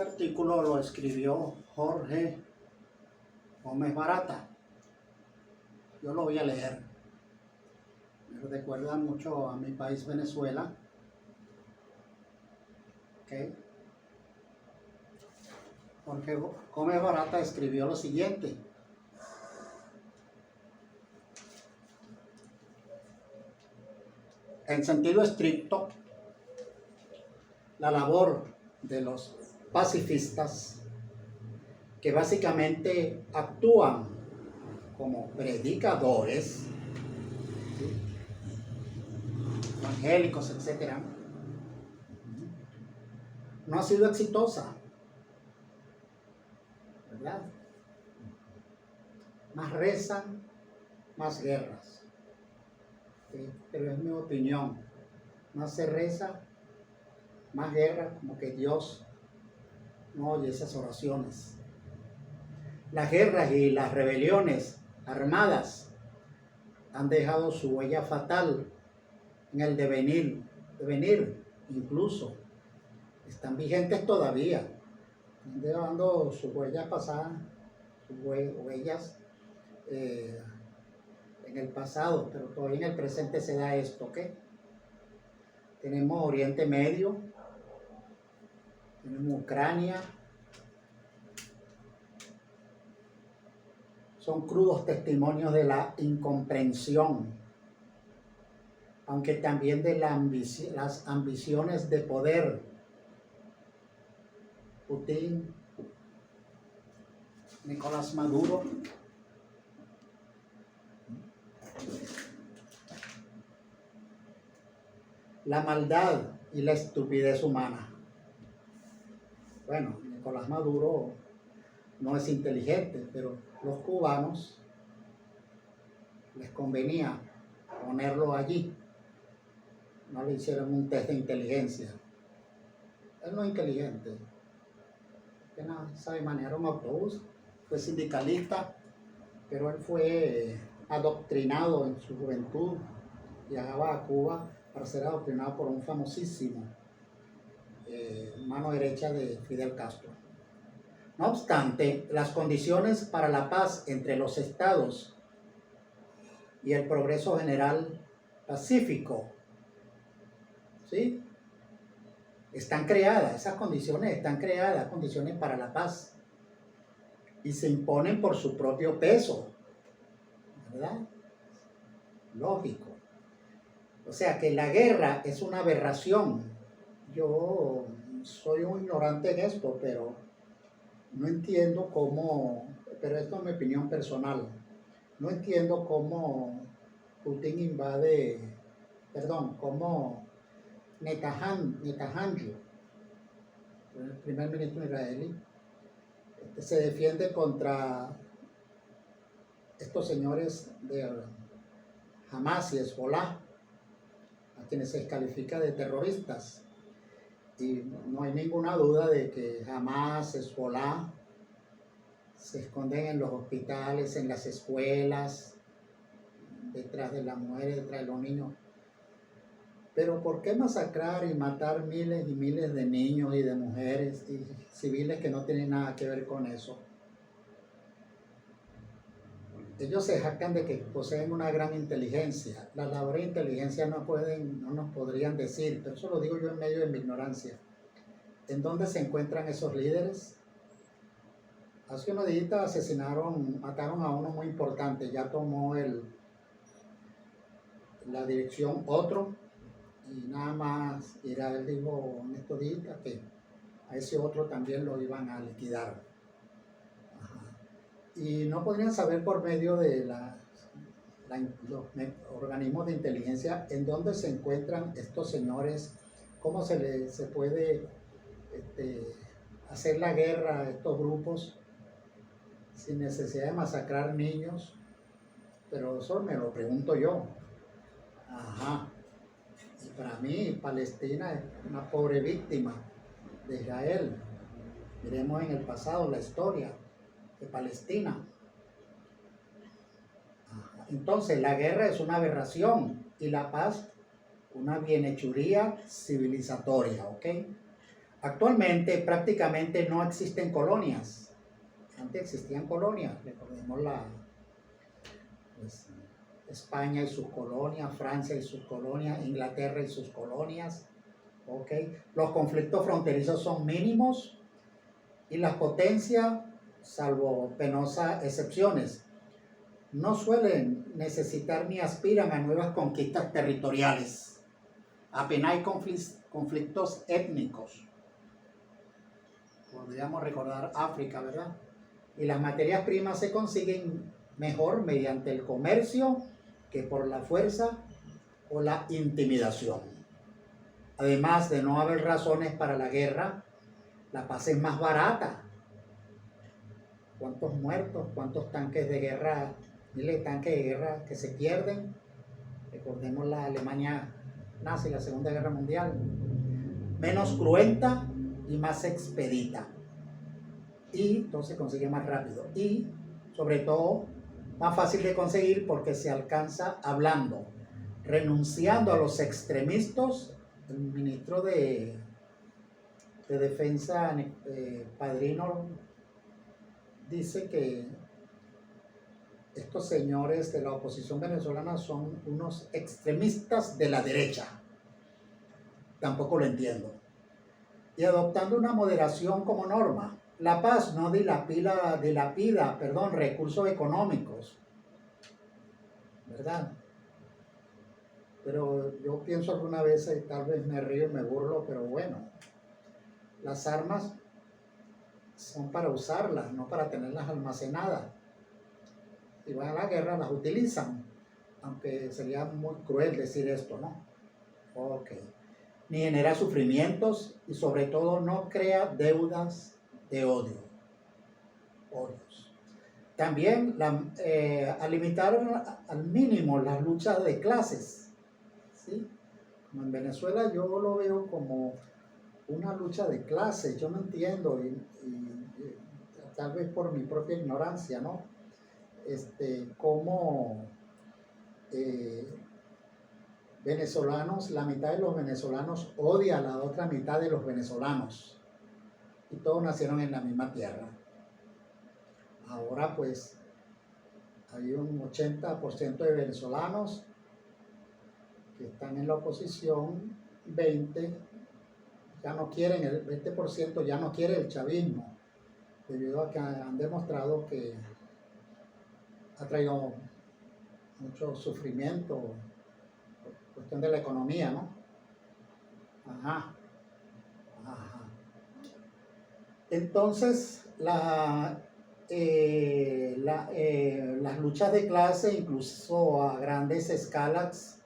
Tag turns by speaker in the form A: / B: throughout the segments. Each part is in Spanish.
A: Este artículo lo escribió Jorge Gómez Barata. Yo lo voy a leer. Me recuerda mucho a mi país, Venezuela. Okay. Jorge Gómez Barata escribió lo siguiente. En sentido estricto, la labor de los pacifistas, que básicamente actúan como predicadores, ¿sí?, evangélicos, etc., no ha sido exitosa, ¿verdad? Más rezan, más guerras. ¿Sí? Pero es mi opinión. Más se reza, más guerra, como que Dios no oye esas oraciones. Las guerras y las rebeliones armadas han dejado su huella fatal en el devenir incluso. Están vigentes todavía. Están dejando sus huellas pasadas, sus huellas en el pasado, pero todavía en el presente se da esto, ¿ok? Tenemos Oriente Medio, tenemos Ucrania. Son crudos testimonios de la incomprensión, aunque también de las ambiciones de poder. Putin, Nicolás Maduro, la maldad y la estupidez humana. Bueno, Nicolás Maduro no es inteligente, pero los cubanos les convenía ponerlo allí. No le hicieron un test de inteligencia. Él no es inteligente. Apenas sabe manejar un autobús. Fue sindicalista, pero él fue adoctrinado en su juventud. Viajaba a Cuba para ser adoctrinado por un famosísimo mano derecha de Fidel Castro. No obstante, las condiciones para la paz entre los estados y el progreso general pacífico, ¿sí?, están creadas, esas condiciones están creadas, condiciones para la paz, y se imponen por su propio peso, ¿verdad? Lógico. O sea que la guerra es una aberración. Yo soy un ignorante en esto, pero no entiendo cómo, pero esto es mi opinión personal, no entiendo cómo Putin invade, cómo Netanyahu, el primer ministro israelí, se defiende contra estos señores de Hamas y Hezbollah, a quienes se descalifica de terroristas. Y no hay ninguna duda de que Hamas, Hezbollah se esconden en los hospitales, en las escuelas, detrás de las mujeres, detrás de los niños. Pero ¿por qué masacrar y matar miles y miles de niños y de mujeres y civiles que no tienen nada que ver con eso? Ellos se jactan de que poseen una gran inteligencia. Las labores de inteligencia no nos podrían decir, pero eso lo digo yo en medio de mi ignorancia. ¿En dónde se encuentran esos líderes? Hace unos días mataron a uno muy importante, ya tomó la dirección otro, y nada más Israel dijo en estos días que a ese otro también lo iban a liquidar. Y no podrían saber por medio de los organismos de inteligencia en dónde se encuentran estos señores, cómo se puede hacer la guerra a estos grupos sin necesidad de masacrar niños. Pero eso me lo pregunto yo. Y para mí Palestina es una pobre víctima de Israel. Miremos en el pasado la historia de Palestina. Entonces la guerra es una aberración y la paz una bienhechuría civilizatoria, ¿ok? Actualmente prácticamente no existen colonias. Antes existían colonias, recordemos pues, España y sus colonias, Francia y sus colonias, Inglaterra y sus colonias. ¿Okay? Los conflictos fronterizos son mínimos y las potencias, salvo penosas excepciones, no suelen necesitar ni aspiran a nuevas conquistas territoriales. Apenas hay conflictos étnicos. Podríamos recordar África, ¿verdad? Y las materias primas se consiguen mejor mediante el comercio que por la fuerza o la intimidación. Además de no haber razones para la guerra, la paz es más barata. ¿Cuántos muertos? ¿Cuántos tanques de guerra? Miles de tanques de guerra que se pierden. Recordemos la Alemania nazi, la Segunda Guerra Mundial. Menos cruenta y más expedita. Y entonces consigue más rápido. Y sobre todo más fácil de conseguir porque se alcanza hablando, renunciando a los extremistas. El ministro de Defensa, Padrino, dice que estos señores de la oposición venezolana son unos extremistas de la derecha. Tampoco lo entiendo. Y adoptando una moderación como norma. La paz no dilapida recursos económicos, ¿verdad? Pero yo pienso alguna vez, y tal vez me río y me burlo, pero bueno, las armas son para usarlas, no para tenerlas almacenadas. Si van a la guerra las utilizan, aunque sería muy cruel decir esto, ¿no? Ok. Ni genera sufrimientos y sobre todo no crea deudas de odios. También a limitar al mínimo las luchas de clases, ¿sí? Como en Venezuela yo lo veo como una lucha de clases, yo no entiendo y tal vez por mi propia ignorancia, ¿no? Cómo venezolanos, la mitad de los venezolanos odia a la otra mitad de los venezolanos y todos nacieron en la misma tierra. Ahora pues hay un 80% de venezolanos que están en la oposición, 20% ya no quieren, el 20% ya no quiere el chavismo, debido a que han demostrado que ha traído mucho sufrimiento, cuestión de la economía, ¿no? Ajá. Entonces, las luchas de clase, incluso a grandes escalas,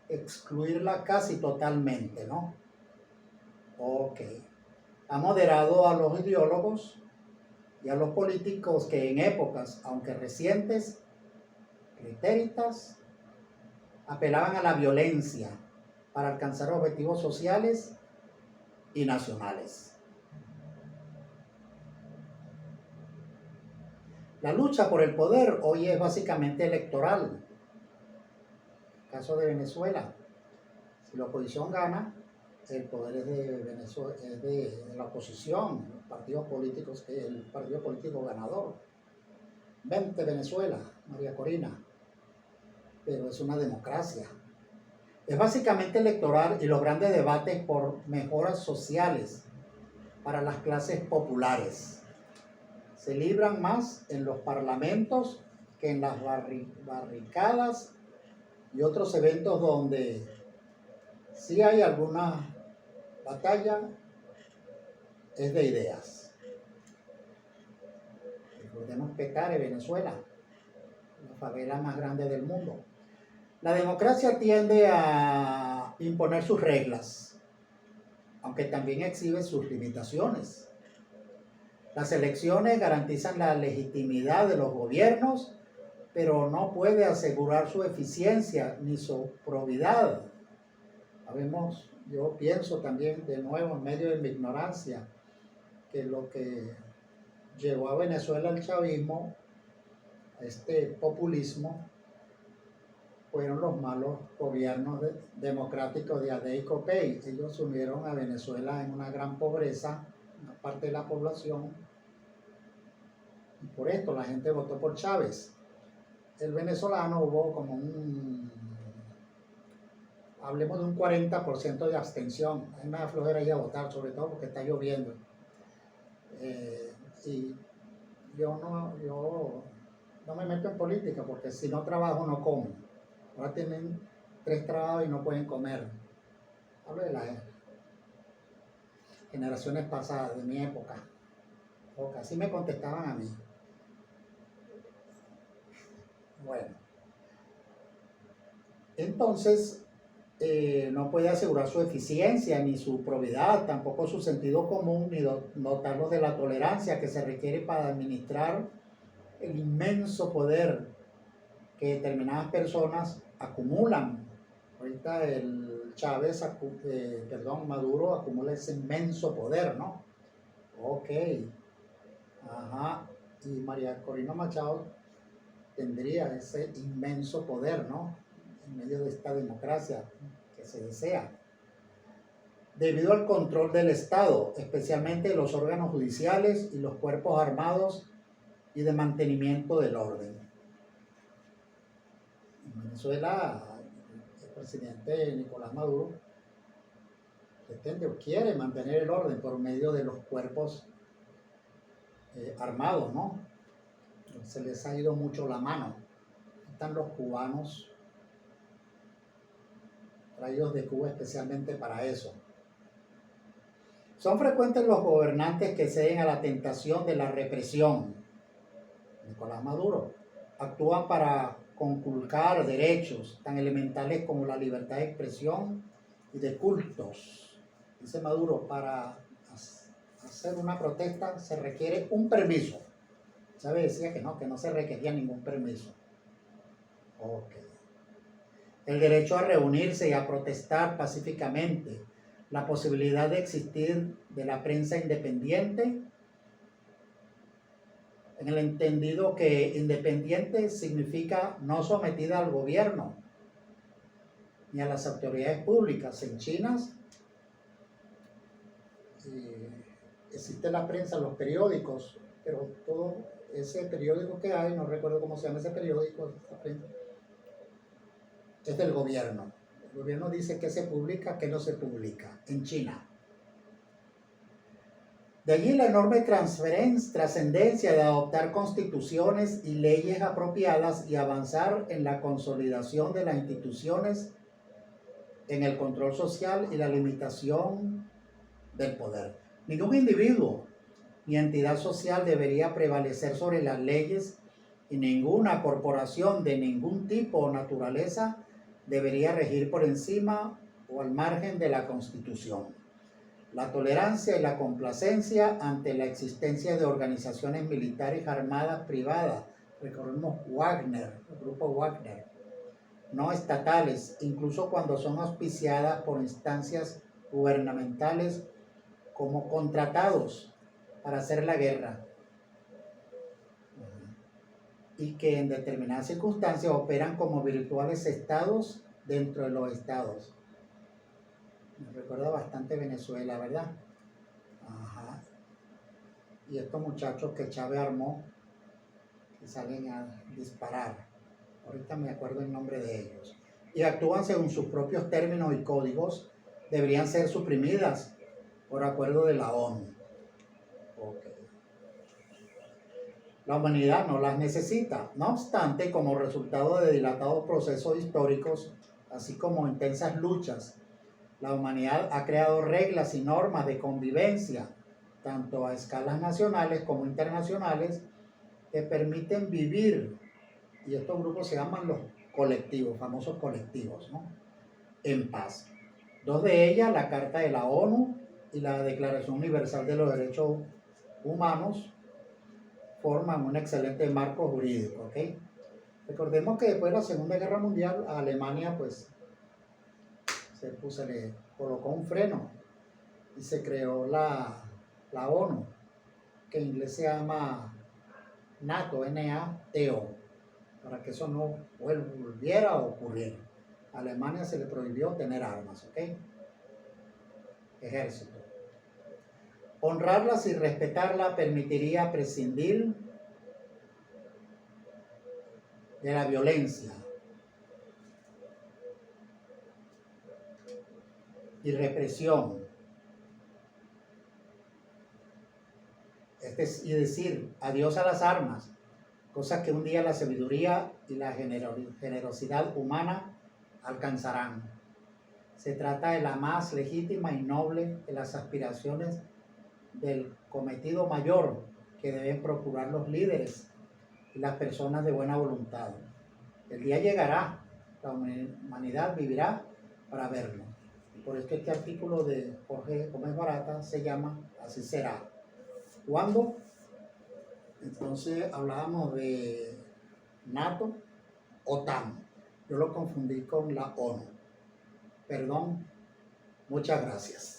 A: excluirla casi totalmente, ¿no? Ok. Ha moderado a los ideólogos y a los políticos que en épocas, aunque recientes, pretéritas, apelaban a la violencia para alcanzar objetivos sociales y nacionales. La lucha por el poder hoy es básicamente electoral. Caso de Venezuela. Si la oposición gana, el poder es de Venezuela, es de la oposición, los partidos políticos, el partido político ganador. Vente Venezuela, María Corina. Pero es una democracia. Es básicamente electoral y los grandes debates por mejoras sociales para las clases populares se libran más en los parlamentos que en las barricadas y otros eventos donde sí hay alguna batalla, es de ideas. Recordemos Petare, Venezuela, la favela más grande del mundo. La democracia tiende a imponer sus reglas, aunque también exhibe sus limitaciones. Las elecciones garantizan la legitimidad de los gobiernos, pero no puede asegurar su eficiencia ni su probidad. Sabemos, yo pienso también de nuevo en medio de mi ignorancia, que lo que llevó a Venezuela al chavismo, este populismo, fueron los malos gobiernos democráticos de Ade y Copey. Ellos sumieron a Venezuela en una gran pobreza, una parte de la población, y por esto la gente votó por Chávez. El venezolano hubo como hablemos de un 40% de abstención. A mí me da flojera ir a votar, sobre todo porque está lloviendo. Y yo no me meto en política porque si no trabajo no como. Ahora tienen 3 trabajos y no pueden comer. Hablo de las generaciones pasadas, de mi época. O así me contestaban a mí. Bueno. Entonces, no puede asegurar su eficiencia ni su probidad, tampoco su sentido común, ni dotarlo de la tolerancia que se requiere para administrar el inmenso poder que determinadas personas acumulan. Ahorita Maduro acumula ese inmenso poder, ¿no? Ok. Ajá. Y María Corina Machado tendría ese inmenso poder, ¿no? En medio de esta democracia que se desea. Debido al control del Estado, especialmente de los órganos judiciales y los cuerpos armados y de mantenimiento del orden. En Venezuela, el presidente Nicolás Maduro pretende o quiere mantener el orden por medio de los cuerpos armados, ¿no? Se les ha ido mucho la mano. Están los cubanos traídos de Cuba especialmente para eso. Son frecuentes los gobernantes que ceden a la tentación de la represión. Nicolás Maduro actúan para conculcar derechos tan elementales como la libertad de expresión y de cultos. Dice Maduro, para hacer una protesta se requiere un permiso. Chávez decía que no se requería ningún permiso. Ok. El derecho a reunirse y a protestar pacíficamente, la posibilidad de existir de la prensa independiente, en el entendido que independiente significa no sometida al gobierno ni a las autoridades públicas. En China existe la prensa, los periódicos, pero todo ese periódico que hay, no recuerdo cómo se llama ese periódico, es del gobierno. El gobierno dice que se publica, que no se publica en China. De allí la enorme trascendencia de adoptar constituciones y leyes apropiadas y avanzar en la consolidación de las instituciones, en el control social y la limitación del poder. Ningún individuo ni entidad social debería prevalecer sobre las leyes y ninguna corporación de ningún tipo o naturaleza debería regir por encima o al margen de la Constitución. La tolerancia y la complacencia ante la existencia de organizaciones militares armadas privadas, recordemos Wagner, el grupo Wagner, no estatales, incluso cuando son auspiciadas por instancias gubernamentales como contratados para hacer la guerra, y que en determinadas circunstancias operan como virtuales estados dentro de los estados. Me recuerda bastante Venezuela, ¿verdad? Ajá. Y estos muchachos que Chávez armó, que salen a disparar. Ahorita me acuerdo el nombre de ellos. Y actúan según sus propios términos y códigos, deberían ser suprimidas por acuerdo de la ONU. Okay. La humanidad no las necesita. No obstante, como resultado de dilatados procesos históricos, así como intensas luchas, la humanidad ha creado reglas y normas de convivencia, tanto a escalas nacionales como internacionales, que permiten vivir, y estos grupos se llaman los colectivos, famosos colectivos, ¿no?, en paz. 2 de ellas, la Carta de la ONU y la Declaración Universal de los Derechos Humanos, forman un excelente marco jurídico, ¿ok? Recordemos que después de la Segunda Guerra Mundial, a Alemania, pues, se le colocó un freno y se creó la ONU, que en inglés se llama NATO, NATO, para que eso no volviera a ocurrir. A Alemania se le prohibió tener armas, ¿ok? Ejército. Honrarlas y respetarla permitiría prescindir de la violencia y represión. Y decir adiós a las armas, cosa que un día la sabiduría y la generosidad humana alcanzarán. Se trata de la más legítima y noble de las aspiraciones del cometido mayor que deben procurar los líderes y las personas de buena voluntad. El día llegará, la humanidad vivirá para verlo. Y por esto este artículo de Jorge Gómez Barata se llama Así será. ¿Cuándo? Entonces hablábamos de NATO, OTAN. Yo lo confundí con la ONU. Perdón, muchas gracias.